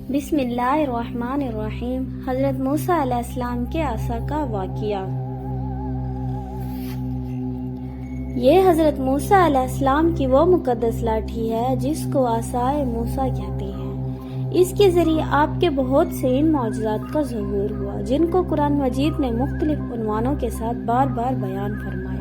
بسم اللہ الرحمن الرحیم۔ حضرت موسیٰ علیہ السلام کے عصا کا واقعہ۔ یہ حضرت موسیٰ علیہ السلام کی وہ مقدس لاٹھی ہے جس کو عصائے موسیٰ کہتے ہیں۔ اس کے ذریعے آپ کے بہت سے ان معجزات کا ظہور ہوا جن کو قرآن مجید نے مختلف عنوانوں کے ساتھ بار بار بیان فرمایا۔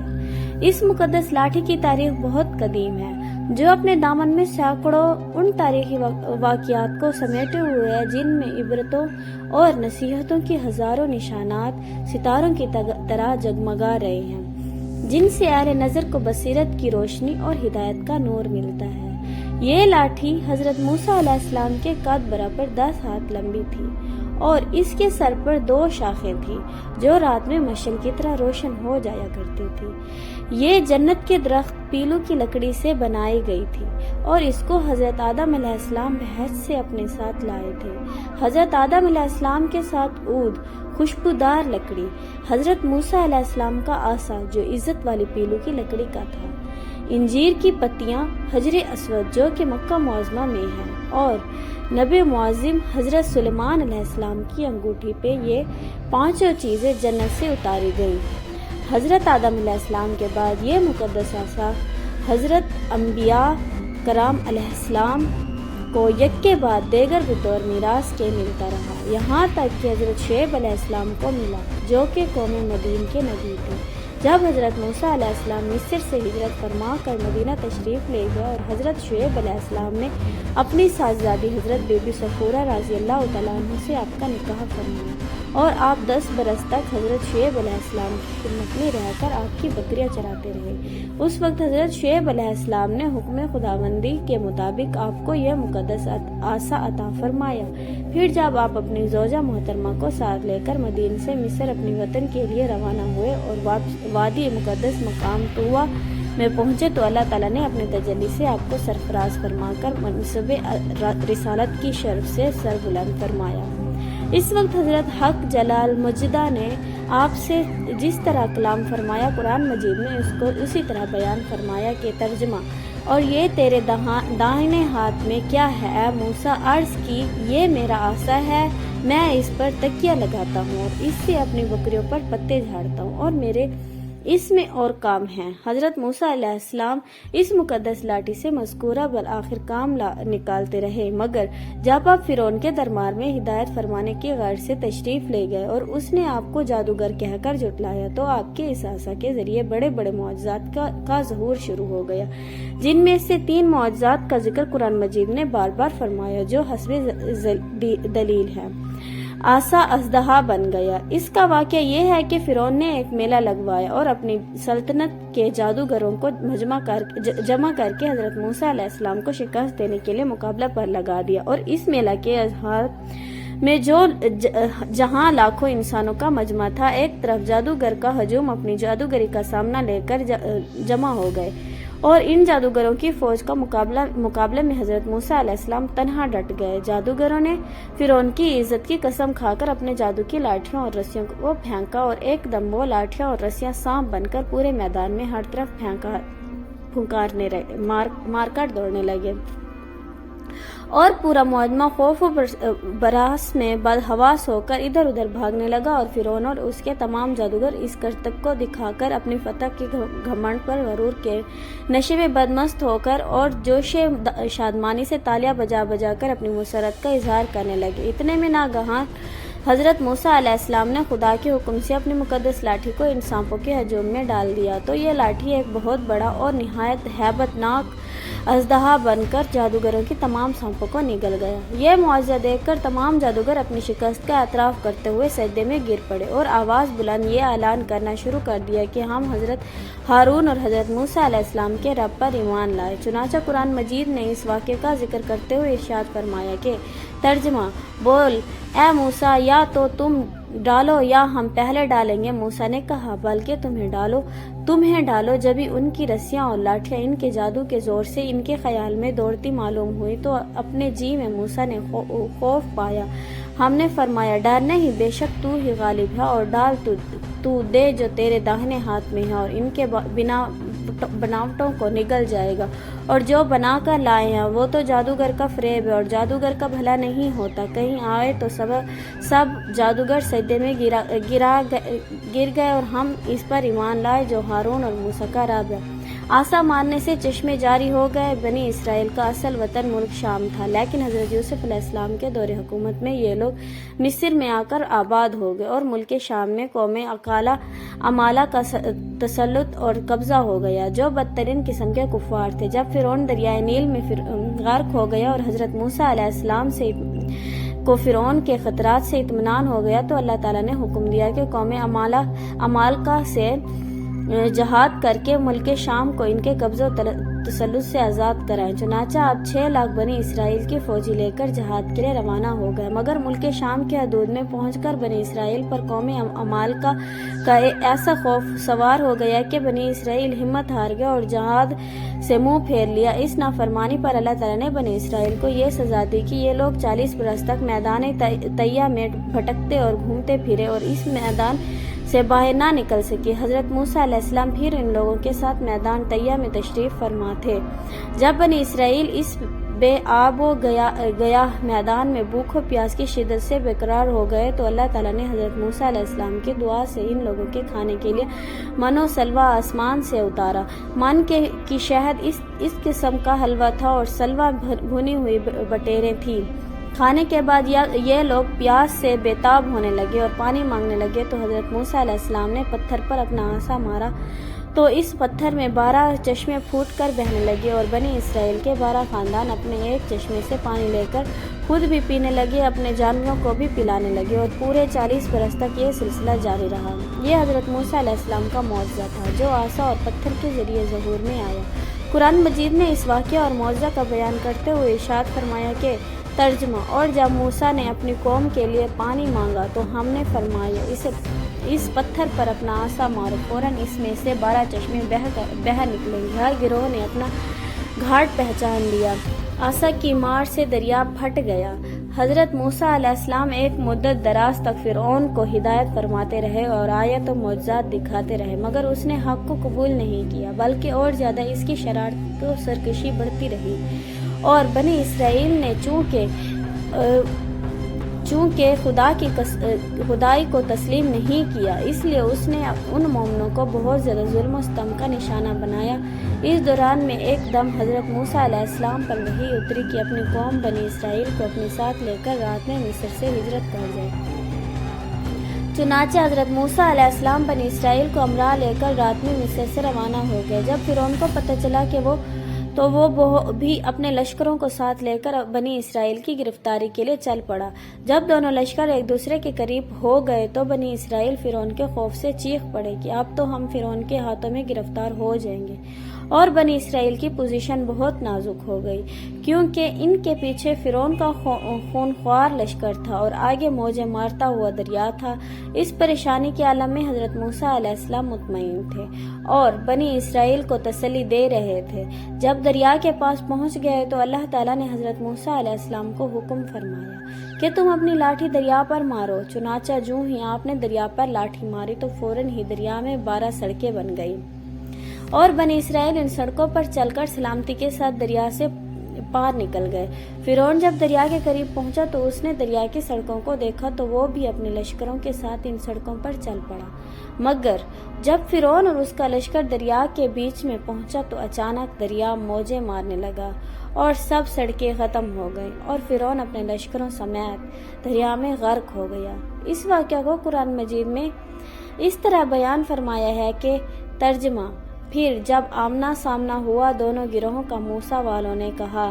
اس مقدس لاٹھی کی تاریخ بہت قدیم ہے، جو اپنے دامن میں سینکڑوں ان تاریخی واقعات کو سمیٹے ہوئے ہے جن میں عبرتوں اور نصیحتوں کی ہزاروں نشانات ستاروں کی طرح جگمگا رہے ہیں، جن سے اہل نظر کو بصیرت کی روشنی اور ہدایت کا نور ملتا ہے۔ یہ لاٹھی حضرت موسیٰ علیہ السلام کے قد برابر 10 ہاتھ لمبی تھی اور اس کے سر پر 2 شاخیں تھیں جو رات میں مشعل کی طرح روشن ہو جایا کرتی تھی۔ یہ جنت کے درخت پیلو کی لکڑی سے بنائی گئی تھی اور اس کو حضرت آدم علیہ السلام بحث سے اپنے ساتھ لائے تھے۔ حضرت آدم علیہ السلام کے ساتھ عود، خوشبودار لکڑی، حضرت موسیٰ علیہ السلام کا عصا جو عزت والی پیلو کی لکڑی کا تھا، انجیر کی پتیاں، حجر اسود جو کہ مکہ معظمہ میں ہے، اور نبی معظم حضرت سلیمان علیہ السلام کی انگوٹھی پہ یہ 5 چیزیں جنت سے اتاری گئی۔ حضرت آدم علیہ السلام کے بعد یہ مقدس عصا حضرت انبیاء کرام علیہ السلام کو یک کے بعد دیگر بطور میراث کے ملتا رہا، یہاں تک کہ حضرت شعیب علیہ السلام کو ملا جو کہ قوم مدین کے نبی تھے۔ جب حضرت موسیٰ علیہ السلام مصر سے ہجرت فرما کر مدینہ تشریف لے گئے اور حضرت شعیب علیہ السلام نے اپنی ساززادی حضرت بی بی سفورہ رضی اللہ تعالیٰ عنہ سے آپ کا نکاح فرمایا اور آپ 10 برس تک حضرت شعیب علیہ السلام کی خدمت میں رہ کر آپ کی بکریاں چراتے رہے، اس وقت حضرت شعیب علیہ السلام نے حکم خداوندی کے مطابق آپ کو یہ مقدس عصا عطا فرمایا۔ پھر جب آپ اپنی زوجہ محترمہ کو ساتھ لے کر مدین سے مصر اپنی وطن کے لیے روانہ ہوئے اور وادی مقدس مقام طویٰ میں پہنچے تو اللہ تعالیٰ نے اپنے تجلی سے آپ کو سرفراز فرما کر منصب رسالت کی شرف سے سر بلند فرمایا۔ اس وقت حضرت حق جلال مجدہ نے آپ سے جس طرح کلام فرمایا، قرآن مجید نے اس کو اسی طرح بیان فرمایا کہ ترجمہ: اور یہ تیرے داہنے ہاتھ میں کیا ہے اے موسیٰ؟ عرض کی، یہ میرا عصا ہے، میں اس پر تکیہ لگاتا ہوں اور اس سے اپنی بکریوں پر پتے جھاڑتا ہوں اور میرے اس میں اور کام ہیں۔ حضرت موسیٰ علیہ السلام اس مقدس لاٹھی سے مذکورہ بالآخر کام نکالتے رہے، مگر جب آپ فرعون کے دربار میں ہدایت فرمانے کی غرض سے تشریف لے گئے اور اس نے آپ کو جادوگر کہہ کر جھٹلایا تو آپ کے اس عصا کے ذریعے بڑے بڑے معجزات کا ظہور شروع ہو گیا، جن میں سے 3 معجزات کا ذکر قرآن مجید نے بار بار فرمایا جو حسب دلیل ہے۔ عصا اژدہا بن گیا۔ اس کا واقعہ یہ ہے کہ فرعون نے ایک میلہ لگوایا اور اپنی سلطنت کے جادوگروں کو جمع کر کے حضرت موسیٰ علیہ السلام کو شکست دینے کے لیے مقابلہ پر لگا دیا، اور اس میلہ کے اظہار میں جہاں لاکھوں انسانوں کا مجمع تھا، ایک طرف جادوگر کا ہجوم اپنی جادوگری کا سامنا لے کر جمع ہو گئے اور ان جادوگروں کی فوج کا مقابلے میں حضرت موسیٰ علیہ السلام تنہا ڈٹ گئے۔ جادوگروں نے فرعون کی عزت کی قسم کھا کر اپنے جادو کی لاٹھیوں اور رسیوں کو پھینکا اور ایک دم وہ لاٹھیاں اور رسیاں سانپ بن کر پورے میدان میں ہر طرف مار کر دوڑنے لگے اور پورا معجمہ خوف و براس میں بدحواس ہو کر ادھر ادھر بھاگنے لگا، اور فرعون اور اس کے تمام جادوگر اس کرتب کو دکھا کر اپنی فتح کے گھمنڈ پر غرور کے نشے میں بدمست ہو کر اور جوش شادمانی سے تالیاں بجا بجا کر اپنی مسرت کا اظہار کرنے لگے۔ اتنے میں ناگہاں حضرت موسیٰ علیہ السلام نے خدا کے حکم سے اپنی مقدس لاٹھی کو ان سانپوں کے ہجوم میں ڈال دیا تو یہ لاٹھی ایک بہت بڑا اور نہایت ہیبت ناک اژدہا بن کر جادوگروں کی تمام سانپوں کو نگل گیا۔ یہ معجزہ دیکھ کر تمام جادوگر اپنی شکست کا اعتراف کرتے ہوئے سجدے میں گر پڑے اور آواز بلند یہ اعلان کرنا شروع کر دیا کہ ہم حضرت ہارون اور حضرت موسیٰ علیہ السلام کے رب پر ایمان لائے۔ چنانچہ قرآن مجید نے اس واقعے کا ذکر کرتے ہوئے ارشاد فرمایا کہ ترجمہ: بول اے موسیٰ، یا تو تم ڈالو یا ہم پہلے ڈالیں گے۔ موسیٰ نے کہا، بلکہ تمہیں ڈالو۔ جبھی ان کی رسیاں اور لاٹھیاں ان کے جادو کے زور سے ان کے خیال میں دوڑتی معلوم ہوئی تو اپنے جی میں موسیٰ نے خوف پایا۔ ہم نے فرمایا، ڈر نہیں، بے شک تو ہی غالب ہے، اور ڈال تو دے جو تیرے داہنے ہاتھ میں ہے، اور ان کے बनावटों को निगल जाएगा, और जो बना कर लाए हैं वो तो जादूगर का फरेब है, और जादूगर का भला नहीं होता। कहीं आए तो सब जादूगर सजदे में गिर गए और हम इस पर ईमान लाए जो हारून और मूसा का रब है। आसा मारने से चश्मे जारी हो गए। बनी इसराइल का असल वतन मुल्क शाम था, लेकिन हज़रत यूसुफ अलैहिस्सलाम के दौरे हुकूमत में ये लोग मिस्र में आकर आबाद हो गए और मुल्क शाम में कौम अमाला का तसल्लुत और कब्जा हो गया, जो बदतरीन किस्म के कुफार थे। जब फिरौन दरियाए नील में गर्क हो गया और हज़रत मूसा अलैहिस्सलाम को फिरौन के खतरात से इत्मीनान हो गया, तो अल्लाह ताला ने हुक्म दिया कि कौम अमालका से जहाद करके मुल्क शाम को इनके कब्ज़े तसल्लुत से आज़ाद कराएं। चुनाचा अब 6 लाख बनी इसराइल की फौजी लेकर जहाद के लिए रवाना हो गए, मगर मुल्क शाम के हदूद में पहुंचकर बनी इसराइल पर कौम अमालका का ऐसा खौफ सवार हो गया कि बनी इसराइल हिम्मत हार गया और जहाद से मुंह फेर लिया। इस नाफरमानी पर अल्लाह ताला ने बनी इसराइल को ये सजा दी कि ये लोग 40 बरस तक मैदान तैया में भटकते और घूमते फिरे और इस मैदान से बाहर ना निकल सके। हज़रत मूसा अलैहिस्सलाम फिर इन लोगों के साथ मैदान तैया में तशरीफ़ फरमा थे। जब बनी इसराइल इस बेआब गया मैदान में भूख और प्यास की शिद्दत से बेकरार हो गए, तो अल्लाह ताला ने हज़रत मूसा अलैहिस्सलाम की दुआ से इन लोगों के खाने के लिए मनो सलवा आसमान से उतारा। मन की शहद इस किस्म का हलवा था और सलवा भुनी हुई बटेरें थी। खाने के बाद ये लोग प्यास से बेताब होने लगे और पानी मांगने लगे, तो हज़रत मूसा अलैहिस्सलाम ने पत्थर पर अपना आसा मारा तो इस पत्थर में 12 चश्मे फूट कर बहने लगे और बनी इसराइल के 12 खानदान अपने एक चश्मे से पानी लेकर खुद भी पीने लगे, अपने जानवरों को भी पिलाने लगे और पूरे 40 बरस तक ये सिलसिला जारी रहा। ये हज़रत मूसा अलैहिस्सलाम का मौजज़ा था जो आसा और पत्थर के ज़रिए ज़हूर में आया। कुरान मजीद ने इस वाक़या और मौजज़ा का बयान करते हुए इरशाद फरमाया कि तर्जमा, और जब मूसा ने अपनी कौम के लिए पानी मांगा तो हमने फरमाया इस पत्थर पर अपना आसा मारो, फौरन इसमें से 12 चश्मे बह निकलेंगे। हर गिरोह ने अपना घाट पहचान लिया। आसा की मार से दरिया फट गया। हज़रत मूसा अलैहिस्सलाम एक मुद्दत दराज तक फिरौन को हिदायत फरमाते रहे और आयत और मौजज़ात दिखाते रहे, मगर उसने हक़ को कबूल नहीं किया, बल्कि और ज़्यादा इसकी शरारत और सरकशी बढ़ती रही। और बनी इसराइल ने चूँकि खुदाई को तस्लीम नहीं किया, इसलिए उसने उन मोमिनों को बहुत ज़्यादा जुल्म सितम का निशाना बनाया। इस दौरान में एक दम हज़रत मूसा अलैहिस्सलाम पर वही उतरी कि अपनी कौम बनी इसराइल को अपने साथ लेकर रात में मिस्र से हिजरत कर जाए। चुनाचे हज़रत मूसा अलैहिस्सलाम बनी इसराइल को अमरा लेकर रात में मिस्र से रवाना हो गए। जब फिरौन को पता चला कि वो भी अपने लश्करों को साथ लेकर बनी इसराइल की गिरफ्तारी के लिए चल पड़ा। जब दोनों लश्कर एक दूसरे के करीब हो गए तो बनी इसराइल फिरौन के खौफ से चीख पड़े कि अब तो हम फिरौन के हाथों में गिरफ्तार हो जाएंगे। और बनी इसराइल की पोजीशन बहुत नाजुक हो गई, क्योंकि इनके पीछे फिरौन का खूनख्वार लश्कर था और आगे मौजें मारता हुआ दरिया था। इस परेशानी के आलम में हज़रत मूसा अलैहिस्सलाम मुतमईन थे और बनी इसराइल को तसल्ली दे रहे थे। जब दरिया के पास पहुंच गए तो अल्लाह ताला ने हज़रत मूसा अलैहिस्सलाम को हुक्म फरमाया कि तुम अपनी लाठी दरिया पर मारो। चुनाचा जूं ही आपने दरिया पर लाठी मारी तो फौरन ही दरिया में 12 सड़कें बन गई और बनी इसराइल इन सड़कों पर चलकर सलामती के साथ दरिया से पार निकल गए। फिरौन जब दरिया के करीब पहुंचा तो उसने दरिया की सड़कों को देखा तो वो भी अपने लश्करों के साथ इन सड़कों पर चल पड़ा, मगर जब फिरौन और उसका लश्कर दरिया के बीच में पहुंचा तो अचानक दरिया मौजें मारने लगा और सब सड़कें खत्म हो गई और फिरौन अपने लश्करों समेत दरिया में गर्क हो गया। इस वाक़या को कुरान मजीद में इस तरह बयान फरमाया है कि तर्जमा, फिर जब आमना सामना हुआ दोनों गिरोहों का, मूसा वालों ने कहा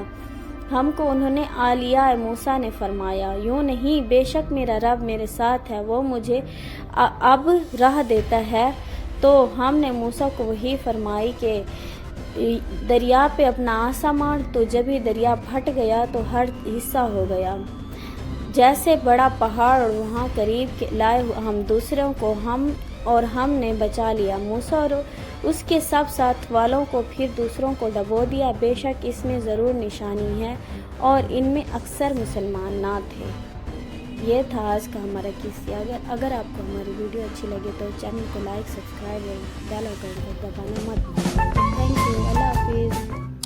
हमको, उन्होंने आलिया मूसा ने फरमाया यूं नहीं, बेशक मेरा रब मेरे साथ है, वो मुझे अब राह देता है। तो हमने मूसा को वही फरमाई कि दरिया पे अपना आसा मार, तो जब ही दरिया फट गया तो हर हिस्सा हो गया जैसे बड़ा पहाड़ और वहाँ करीब लाए हम दूसरों को हमने बचा लिया। मूसा और उसके सब साथ वालों को फिर दूसरों को डबो दिया। बेशक इसमें ज़रूर निशानी है और इनमें अक्सर मुसलमान ना थे। ये था आज का हमारा किस्सा। अगर आपको हमारी वीडियो अच्छी लगे तो चैनल को लाइक, सब्सक्राइब और बेल आइकन को दबाना मत भूलिए। تھینک یو، اللہ حافظ.